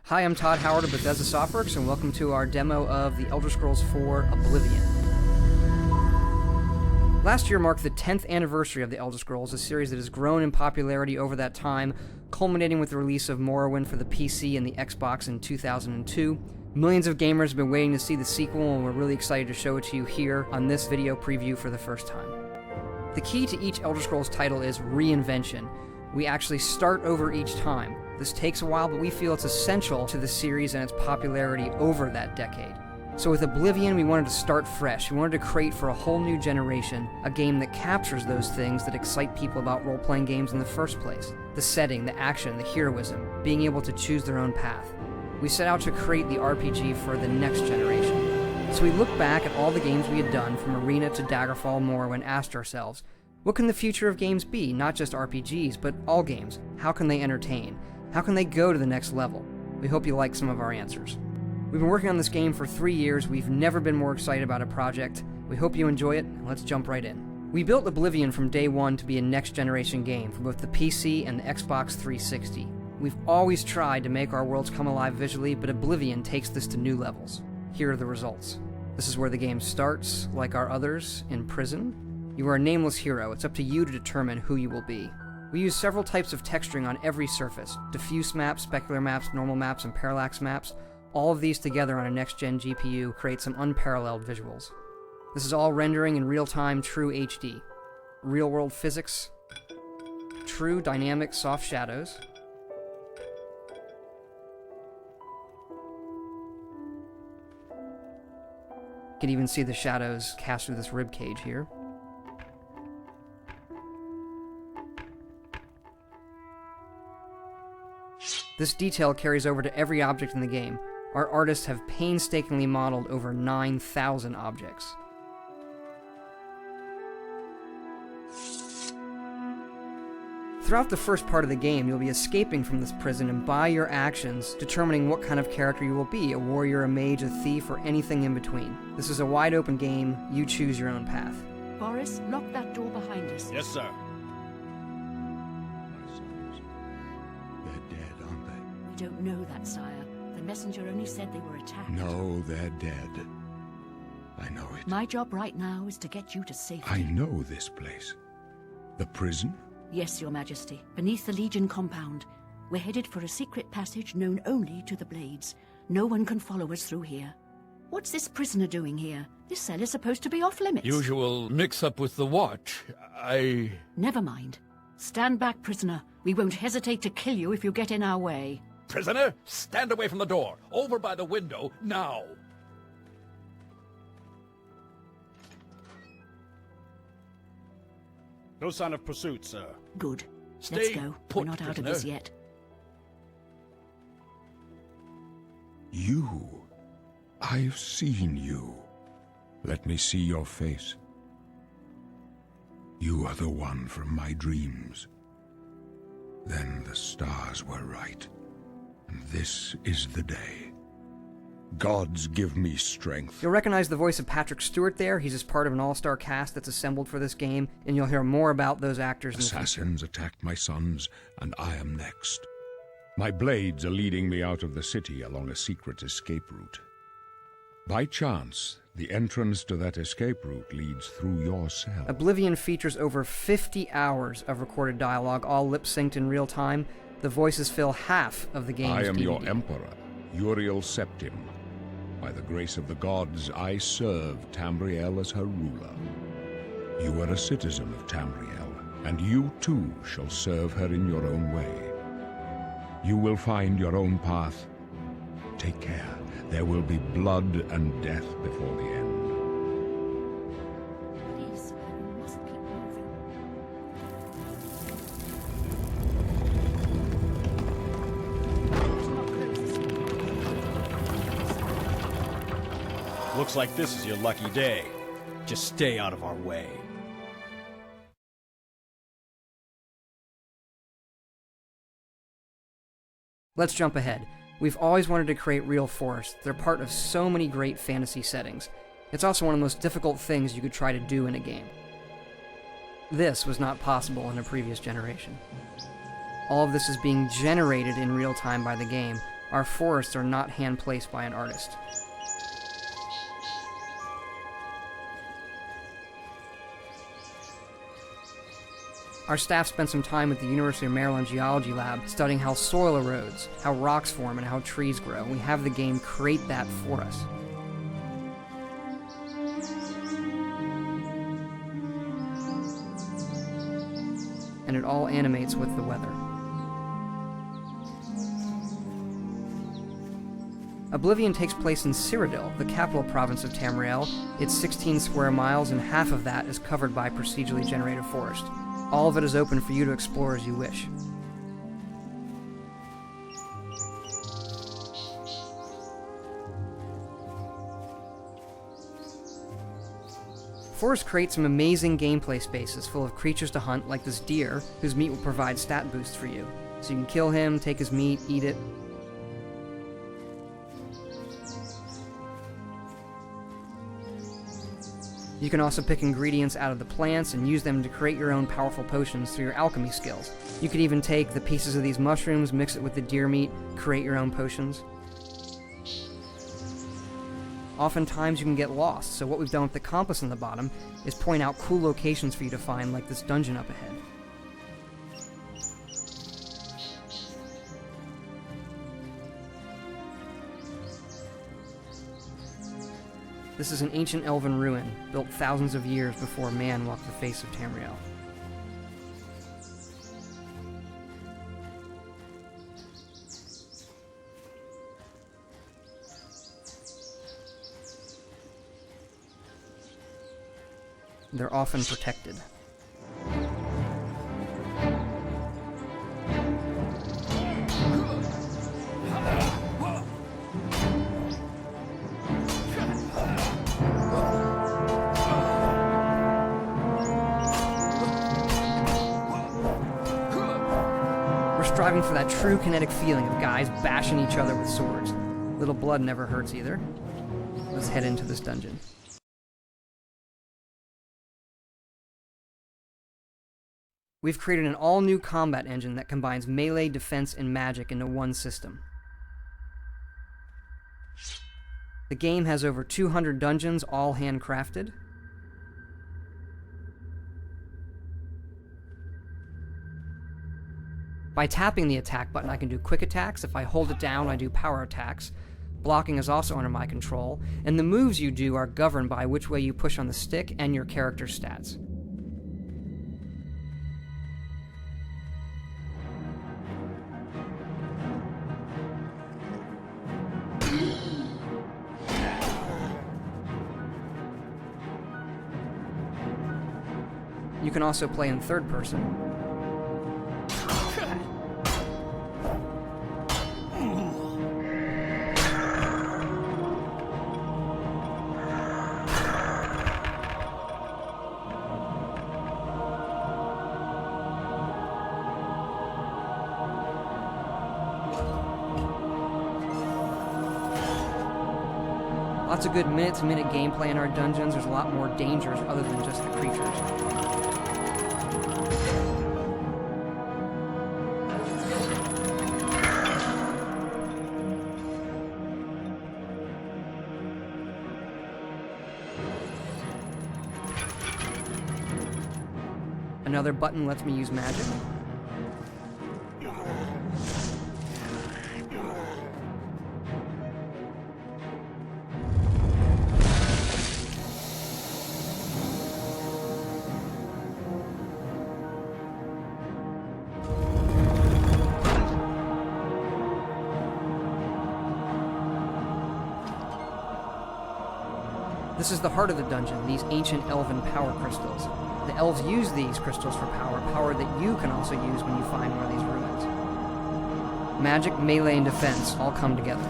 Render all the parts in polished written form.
Hi, I'm Todd Howard of Bethesda Softworks, and welcome to our demo of The Elder Scrolls IV Oblivion. Last year marked the 10th anniversary of The Elder Scrolls, a series that has grown in popularity over that time, culminating with the release of Morrowind for the PC and the Xbox in 2002. Millions of gamers have been waiting to see the sequel, and we're really excited to show it to you here on this video preview for the first time. The key to each Elder Scrolls title is reinvention. We actually start over each time. This takes a while, but we feel it's essential to the series and its popularity over that decade. So with Oblivion, we wanted to start fresh. We wanted to create for a whole new generation a game that captures those things that excite people about role-playing games in the first place. The setting, the action, the heroism, being able to choose their own path. We set out to create the RPG for the next generation. So we looked back at all the games we had done, from Arena to Daggerfall, Morrowind, and asked ourselves, what can the future of games be? Not just RPGs, but all games. How can they entertain? How can they go to the next level? We hope you like some of our answers. We've been working on this game for 3 years. We've never been more excited about a project. We hope you enjoy it, and let's jump right in. We built Oblivion from day one to be a next-generation game for both the PC and the Xbox 360. We've always tried to make our worlds come alive visually, but Oblivion takes this to new levels. Here are the results. This is where the game starts, like our others, in prison. You are a nameless hero. It's up to you to determine who you will be. We use several types of texturing on every surface: diffuse maps, specular maps, normal maps, and parallax maps. All of these together on a next-gen GPU create some unparalleled visuals. This is all rendering in real-time, true HD. Real-world physics, true dynamic soft shadows, you can even see the shadows cast through this rib cage here. This detail carries over to every object in the game. Our artists have painstakingly modeled over 9,000 objects. Throughout the first part of the game, you'll be escaping from this prison, and by your actions, determining what kind of character you will be: a warrior, a mage, a thief, or anything in between. This is a wide-open game. You choose your own path. Boris, lock that door behind us. Yes, sir. We don't know that, sire. The messenger only said they were attacked. No, they're dead. I know it. My job right now is to get you to safety. I know this place. The prison? Yes, Your Majesty. Beneath the Legion compound. We're headed for a secret passage known only to the Blades. No one can follow us through here. What's this prisoner doing here? This cell is supposed to be off limits. Usual mix-up with the watch. Never mind. Stand back, prisoner. We won't hesitate to kill you if you get in our way. Prisoner, stand away from the door. Over by the window, now. No sign of pursuit, sir. Good. Stay Let's go. put, We're not out of prisoner. this yet. You. I've seen you. Let me see your face. You are the one from my dreams. Then the stars were right. And this is the day. Gods give me strength. You'll recognize the voice of Patrick Stewart there. He's just part of an all-star cast that's assembled for this game, and you'll hear more about those actors in the future. Assassins attacked my sons, and I am next. My blades are leading me out of the city along a secret escape route. By chance, the entrance to that escape route leads through your cell. Oblivion features over 50 hours of recorded dialogue, all lip-synced in real time. The voices fill half of the game's I am DVD. your emperor, Uriel Septim. By the grace of the gods, I serve Tamriel as her ruler. You are a citizen of Tamriel, and you too shall serve her in your own way. You will find your own path. Take care. There will be blood and death before the end. Please, we must keep moving. Looks like this is your lucky day. Just stay out of our way. Let's jump ahead. We've always wanted to create real forests. They're part of so many great fantasy settings. It's also one of the most difficult things you could try to do in a game. This was not possible in a previous generation. All of this is being generated in real time by the game. Our forests are not hand-placed by an artist. Our staff spent some time at the University of Maryland Geology Lab studying how soil erodes, how rocks form, and how trees grow. We have the game create that for us. And it all animates with the weather. Oblivion takes place in Cyrodiil, the capital province of Tamriel. It's 16 square miles, and half of that is covered by procedurally generated forest. All of it is open for you to explore as you wish. Forest creates some amazing gameplay spaces full of creatures to hunt, like this deer, whose meat will provide stat boosts for you. So you can kill him, take his meat, eat it. You can also pick ingredients out of the plants and use them to create your own powerful potions through your alchemy skills. You could even take the pieces of these mushrooms, mix it with the deer meat, create your own potions. Oftentimes you can get lost, so what we've done with the compass on the bottom is point out cool locations for you to find, like this dungeon up ahead. This is an ancient elven ruin, built thousands of years before man walked the face of Tamriel. They're often protected. Striving for that true kinetic feeling of guys bashing each other with swords. Little blood never hurts either. Let's head into this dungeon. We've created an all-new combat engine that combines melee, defense, and magic into one system. The game has over 200 dungeons, all handcrafted. By tapping the attack button, I can do quick attacks. If I hold it down, I do power attacks. Blocking is also under my control, and the moves you do are governed by which way you push on the stick and your character's stats. You can also play in third person. Lots of good minute-to-minute gameplay in our dungeons. There's a lot more dangers other than just the creatures. Another button lets me use magic. This is the heart of the dungeon, these ancient elven power crystals. The elves use these crystals for power that you can also use when you find one of these ruins. Magic, melee, and defense all come together.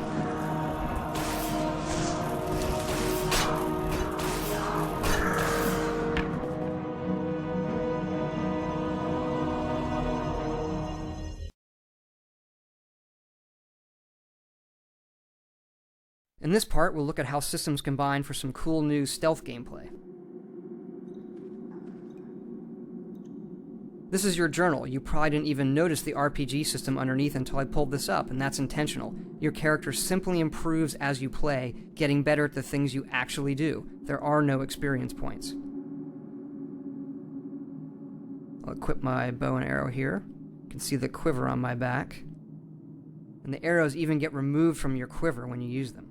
In this part, we'll look at how systems combine for some cool new stealth gameplay. This is your journal. You probably didn't even notice the RPG system underneath until I pulled this up, and that's intentional. Your character simply improves as you play, getting better at the things you actually do. There are no experience points. I'll equip my bow and arrow here. You can see the quiver on my back. And the arrows even get removed from your quiver when you use them.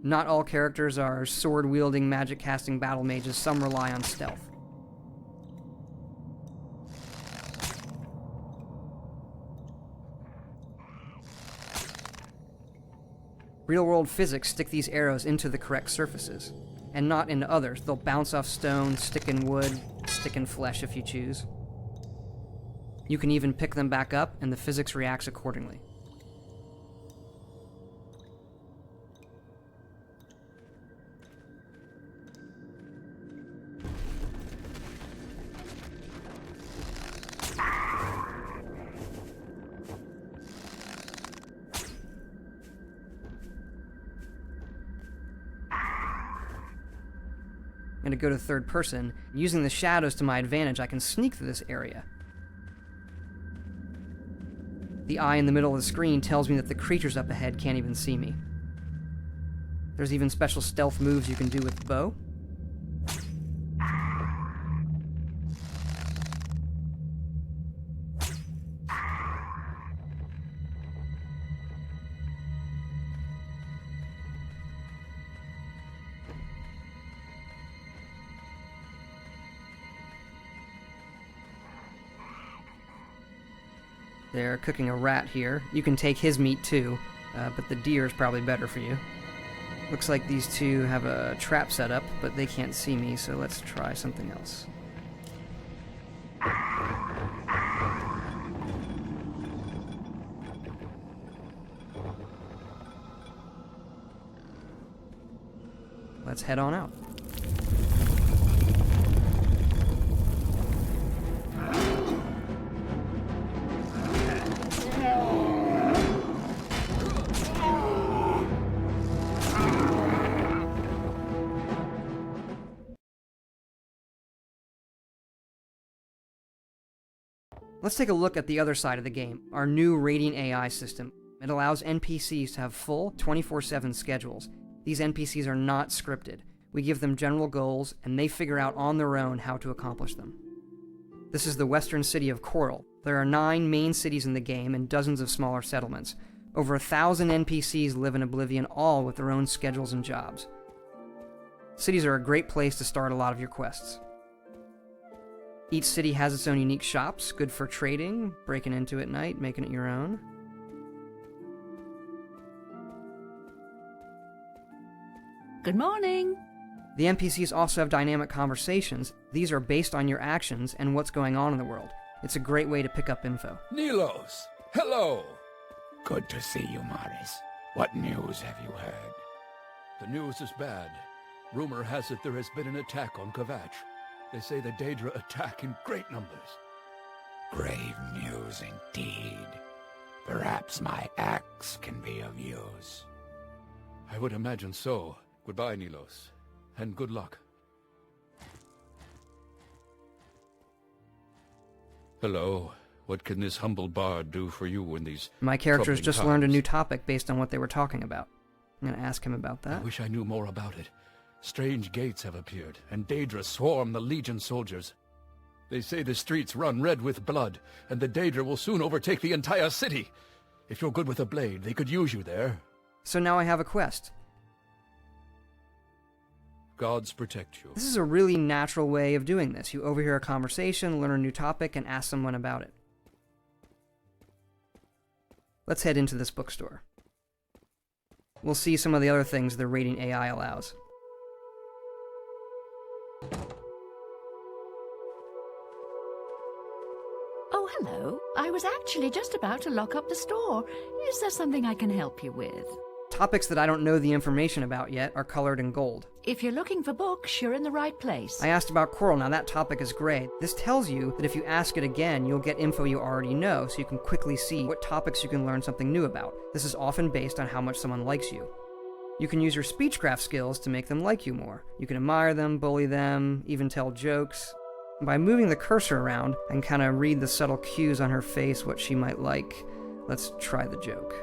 Not all characters are sword-wielding, magic-casting battle mages. Some rely on stealth. Real-world physics stick these arrows into the correct surfaces, and not into others. They'll bounce off stone, stick in wood, stick in flesh if you choose. You can even pick them back up, and the physics reacts accordingly. I'm going to go to third person. Using the shadows to my advantage, I can sneak through this area. The eye in the middle of the screen tells me that the creatures up ahead can't even see me. There's even special stealth moves you can do with the bow. They're cooking a rat here. You can take his meat too, but the deer is probably better for you. Looks like these two have a trap set up, but they can't see me, so let's try something else. Let's head on out. Let's take a look at the other side of the game, our new rating AI system. It allows NPCs to have full 24/7 schedules. These NPCs are not scripted. We give them general goals, and they figure out on their own how to accomplish them. This is the western city of Coral. There are 9 main cities in the game and dozens of smaller settlements. Over 1,000 NPCs live in Oblivion, all with their own schedules and jobs. Cities are a great place to start a lot of your quests. Each city has its own unique shops, good for trading, breaking into at night, making it your own. Good morning. The NPCs also have dynamic conversations. These are based on your actions and what's going on in the world. It's a great way to pick up info. Nilos, hello! Good to see you, Morris. What news have you heard? The news is bad. Rumor has it there has been an attack on Kvatch. They say the Daedra attack in great numbers. Grave news indeed. Perhaps my axe can be of use. I would imagine so. Goodbye, Nilos, and good luck. Hello. What can this humble bard do for you in these My character's troubling just learned a times? new topic based on what they were talking about. I'm going to ask him about I that. wish I knew more about it. Strange gates have appeared, and Daedra swarm the Legion soldiers. They say the streets run red with blood, and the Daedra will soon overtake the entire city. If you're good with a blade, they could use you there. So now I have a quest. Gods protect you. This is a really natural way of doing this. You overhear a conversation, learn a new topic, and ask someone about it. Let's head into this bookstore. We'll see some of the other things the rating AI allows. Oh, hello. I was actually just about to lock up the store. Is there something I can help you with? Topics that I don't know the information about yet are colored in gold. If you're looking for books, you're in the right place. I asked about Coral, now that topic is gray. This tells you that if you ask it again, you'll get info you already know, so you can quickly see what topics you can learn something new about. This is often based on how much someone likes you. You can use your speechcraft skills to make them like you more. You can admire them, bully them, even tell jokes. By moving the cursor around, I can kind of read the subtle cues on her face, what she might like. Let's try the joke.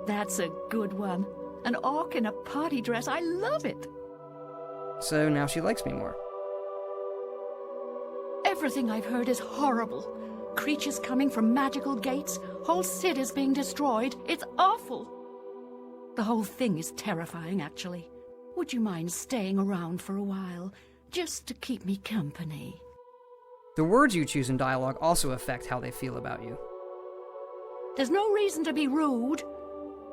That's a good one. An orc in a party dress. I love it. So now she likes me more. Everything I've heard is horrible. Creatures coming from magical gates. Whole cities being destroyed. It's awful. The whole thing is terrifying, actually. Would you mind staying around for a while? Just to keep me company. The words you choose in dialogue also affect how they feel about you. There's no reason to be rude.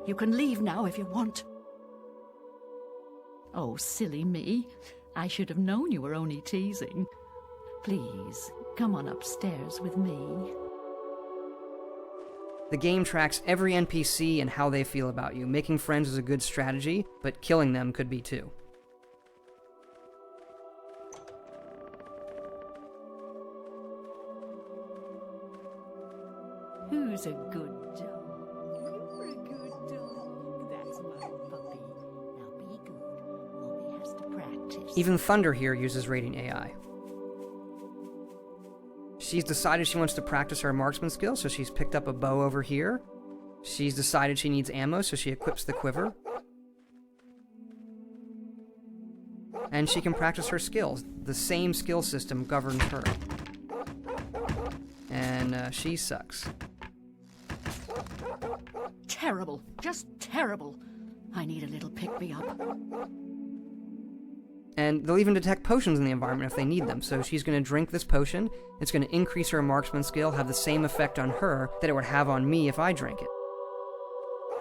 You can leave now if you want. Oh, silly me. I should have known you were only teasing. Please, come on upstairs with me. The game tracks every NPC and how they feel about you. Making friends is a good strategy, but killing them could be too. Who's a good dog? You're a good dog. That's my puppy. Now be good. Mommy has to practice. Even Thunder here uses rating AI. She's decided she wants to practice her marksman skills, so she's picked up a bow over here. She's decided she needs ammo, so she equips the quiver. And she can practice her skills. The same skill system governs her. And she sucks. Terrible. Just terrible. I need a little pick-me-up. And they'll even detect potions in the environment if they need them. So she's going to drink this potion. It's going to increase her marksman skill, have the same effect on her that it would have on me if I drank it.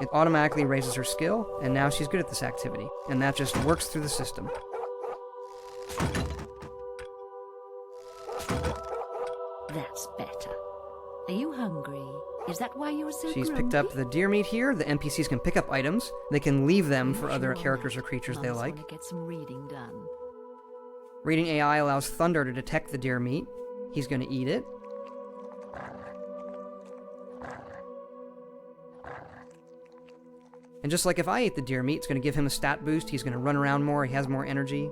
It automatically raises her skill, and now she's good at this activity. And that just works through the system. That's better. Are you hungry? Is that why you're so She's grumpy? picked up the deer meat here. The NPCs can pick up items. They can leave them for other characters or creatures they Mum's like. wanna get some reading done. Reading AI allows Thunder to detect the deer meat. He's going to eat it. And just like if I ate the deer meat, it's going to give him a stat boost. He's going to run around more. He has more energy.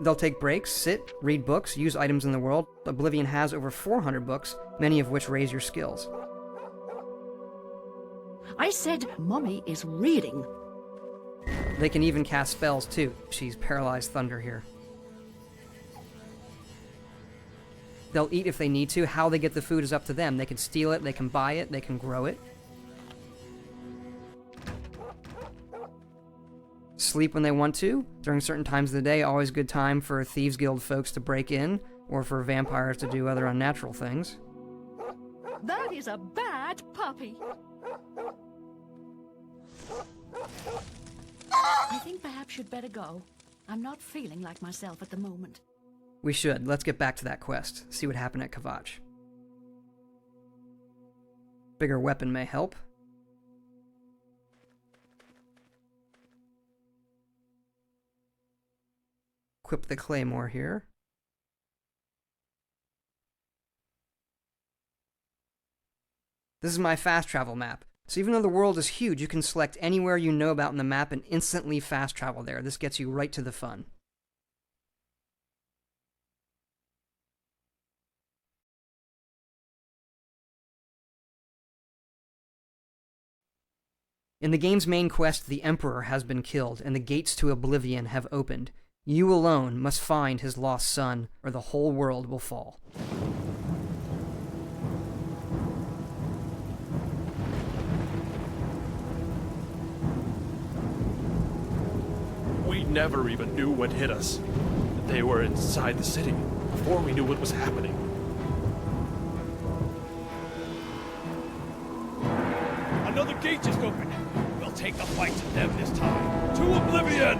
They'll take breaks, sit, read books, use items in the world. Oblivion has over 400 books, many of which raise your skills. I said Mommy is reading. They can even cast spells too. She's paralyzed Thunder here. They'll eat if they need to. How they get the food is up to them. They can steal it, they can buy it, they can grow it. Sleep when they want to. During certain times of the day, always good time for Thieves Guild folks to break in, or for vampires to do other unnatural things. That is a bad puppy. I think perhaps you'd better go. I'm not feeling like myself at the moment. We should. Let's get back to that quest. See what happened at Kvatch. Bigger weapon may help. Equip the claymore here. This is my fast travel map. So even though the world is huge, you can select anywhere you know about in the map and instantly fast travel there. This gets you right to the fun. In the game's main quest, the Emperor has been killed, and the gates to Oblivion have opened. You alone must find his lost son, or the whole world will fall. We never even knew what hit us. They were inside the city, before we knew what was happening. Another gate just opened. We'll take the fight to them this time. To Oblivion!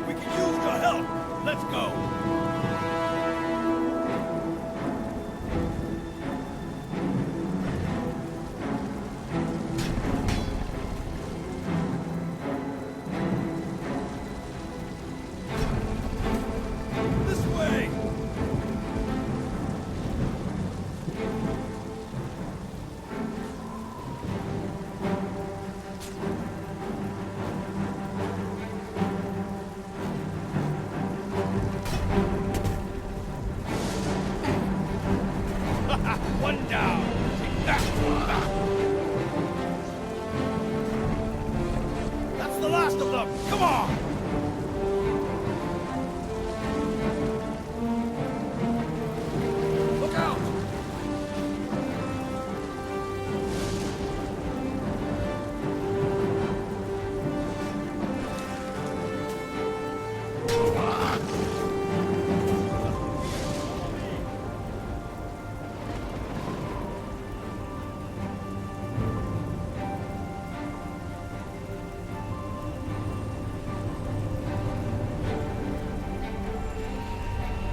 We can use your help. Let's go. the last of them! Come on! Look out!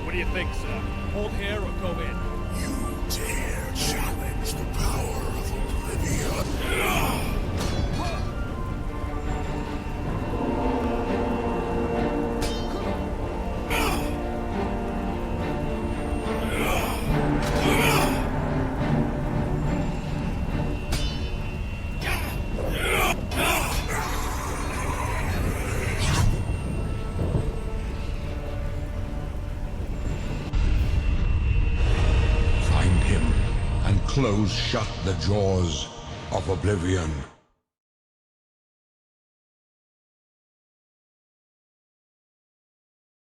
What do you think, sir? Hold here or go in? You dare challenge the power of Oblivion? Find him and close shut the jaws of Oblivion.